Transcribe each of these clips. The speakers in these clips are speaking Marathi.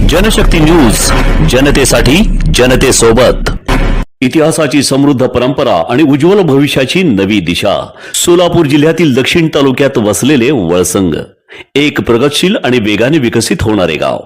जनशक्ती न्यूज, जनतेसाठी जनतेसोबत। इतिहासाची समृद्ध परंपरा आणि उज्ज्वल भविष्याची नवी दिशा। सोलापूर जिल्ह्यातील दक्षिण तालुक्यात वसलेले वळसंग एक प्रगतशील आणि वेगाने विकसित होणारे गाव।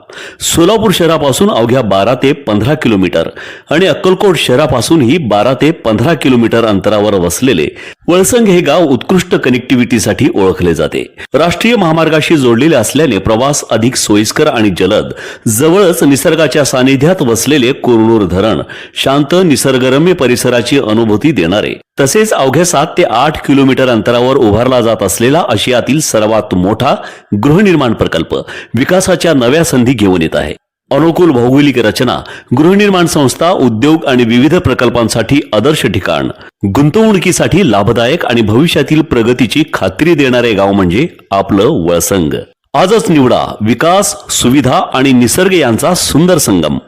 सोलापूर शहरापासून अवघ्या 12 ते 15 किलोमीटर आणि अक्कलकोट शहरापासूनही 12 ते 15 किलोमीटर अंतरावर वसलेले वळसंग हे गाव उत्कृष्ट कनेक्टिव्हिटीसाठी ओळखले जाते। राष्ट्रीय महामार्गाशी जोडलेले असल्याने प्रवास अधिक सोयीस्कर आणि जलद। जवळच निसर्गाच्या सानिध्यात वसलेले कुरनूर धरण शांत निसर्गरम्य परिसराची अनुभूती देणारे, तसेच अवघ्या 7 ते 8 किलोमीटर अंतरावर उभारला जात असलेला आशियातील सर्वात मोठा गृहनिर्माण प्रकल्प विकासाच्या नव्या संधी घेऊन येत आहे। अनुकूल भौगोलिक रचना, गृहनिर्माण संस्था, उद्योग आणि विविध प्रकल्पांसाठी आदर्श ठिकाण, गुंतवणुकीसाठी लाभदायक आणि भविष्यातील प्रगतीची खात्री देणारे गाव म्हणजे आपलं वळसंग। आजच निवडा विकास, सुविधा आणि निसर्ग यांचा सुंदर संगम।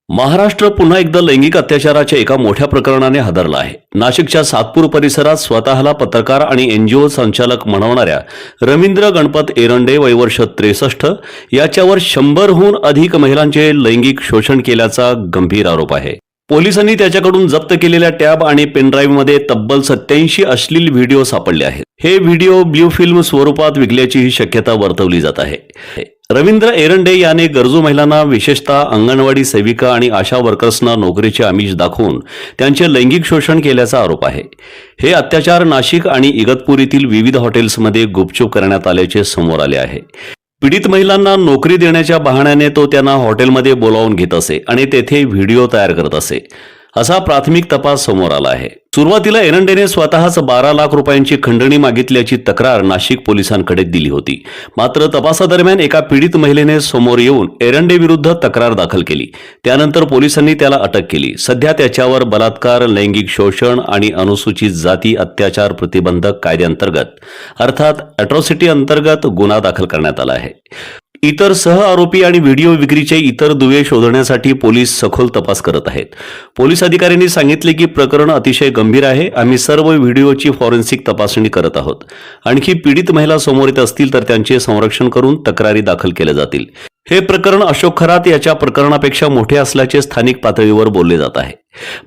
महाराष्ट्र पुन्हा एकदा लैंगिक अत्याचाराच्या एका मोठ्या प्रकरणाने हादरला आहे। नाशिकच्या सातपूर परिसरात स्वतःला पत्रकार आणि एनजीओ संचालक म्हणवणाऱ्या रवींद्र गणपत एरंडे वय वर्ष 63 याच्यावर 100हून अधिक महिलांचे लैंगिक शोषण केल्याचा गंभीर आरोप आहे। पोलिसांनी त्याच्याकडून जप्त केलेल्या टॅब आणि पेनड्राईव्ह मध्ये तब्बल 87 अश्लील व्हिडिओ सापडले आहेत। हे व्हिडिओ ब्ल्यू फिल्म स्वरूपात विकल्याचीही शक्यता वर्तवली जात आहे। रवींद्र एरंडे याने गरजू महिलांना, विशेषतः अंगणवाडी सेविका आणि आशा वर्कर्सना नोकरीचे आमिष दाखवून त्यांचे लैंगिक शोषण केल्याचा आरोप आहे। हे अत्याचार नाशिक आणि इगतपुरीतील विविध हॉटेल्समध्ये गुपचूप करण्यात आल्याचे समोर आले आहे। पीडित महिलांना नोकरी देण्याच्या बहाण्याने तो त्यांना हॉटेलमध्ये बोलावून घेत असे आणि तेथे व्हिडिओ तयार करत असे, असा प्राथमिक तपास समोर आला आहे। सुरुवातीला एरंडेने स्वतःच 12 लाख रुपयांची खंडणी मागितल्याची तक्रार नाशिक पोलिसांकडे दिली होती। मात्र तपासादरम्यान एका पीडित महिलेने समोर येऊन एरंडे विरुद्ध तक्रार दाखल केली। त्यानंतर पोलिसांनी त्याला अटक केली। सध्या त्याच्यावर बलात्कार, लैंगिक शोषण आणि अनुसूचित जाती अत्याचार प्रतिबंधक कायद्याअंतर्गत अर्थात अॅट्रॉसिटी अंतर्गत गुन्हा दाखल करण्यात आला आहे। इतर सह आरोपी आणि व्हिडिओ विक्रीचे इतर दुवे शोधण्यासाठी पोलीस सखोल तपास करत आहेत। पोलीस अधिकाऱ्यांनी सांगितले की प्रकरण अतिशय गंभीर आहे। आम्ही सर्व व्हिडिओची फॉरेन्सिक तपासणी करत आहोत। आणखी पीडित महिला समोर येत असतील तर त्यांचे संरक्षण करून तक्रारी दाखल केल्या जातील। हे प्रकरण अशोक खरात याच्या प्रकरणापेक्षा मोठे असल्याचे स्थानिक पातळीवर बोलले जात आहे।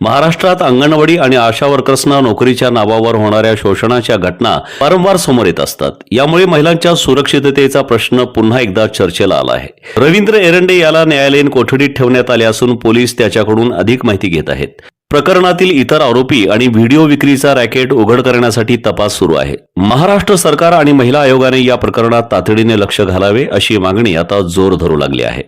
महाराष्ट्रात अंगणवाडी आणि आशा वर्कर्सना नोकरीच्या नावावर होणाऱ्या शोषणाच्या घटना वारंवार समोर येत असतात। यामुळे महिलांच्या सुरक्षिततेचा प्रश्न पुन्हा एकदा चर्चेला आला आहे। रवींद्र एरंडे याला न्यायालयीन कोठडीत ठेवण्यात आले असून पोलीस त्याच्याकडून अधिक माहिती घेत आहेत। प्रकरणातील इतर आरोपी आणि व्हिडिओ विक्रीचा रॅकेट उघड करण्यासाठी तपास सुरू आहे। महाराष्ट्र सरकार आणि महिला आयोगाने या प्रकरणात तातडीने लक्ष घालावे अशी मागणी आता जोर धरू लागली आहे।